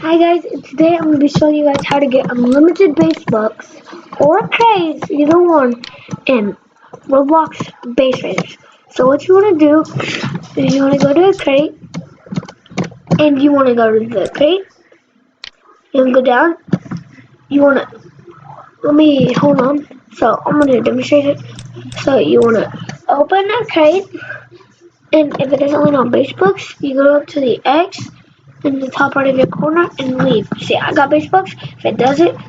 Hi guys, and today I'm going to be showing you guys how to get unlimited Basebux or crates, either one, in Roblox Base Raiders. So what you want to do is you want to go to a crate, and you want to go to the crate, and go down. You want to, hold on, so I'm going to demonstrate it. So you want to open that crate, and if it doesn't land on Basebux, you go up to the X in the top right of your corner and leave. See, I got Basebux. If it doesn't,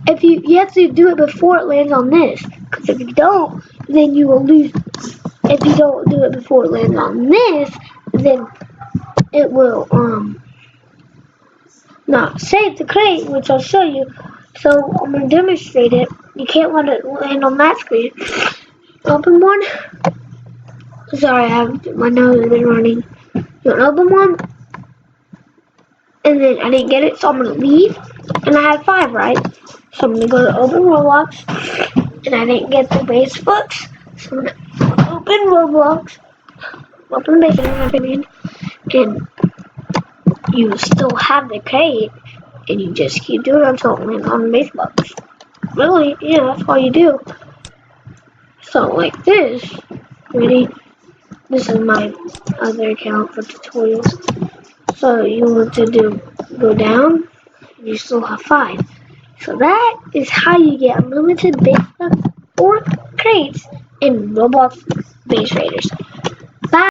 if you have to do it before it lands on this, because if you don't, then you will lose. If you don't do it before it lands on this, then it will not save the crate, which I'll show you. So I'm gonna demonstrate it. You can't let it land on that screen. Open one. Sorry, my nose has been running. You want to open one, and then I didn't get it, so I'm gonna leave. And I had 5, right? So I'm gonna go to open Roblox, and I didn't get the Basebux. So I'm gonna open Roblox, open Base, in my opinion, and you still have the crate, and you just keep doing it until it lands on Basebux. Really, yeah, that's all you do. So like this, ready? This is my other account for tutorials. So you want to go down, and you still have 5. So that is how you get unlimited Basebux or crates in Roblox Base Raiders. Bye!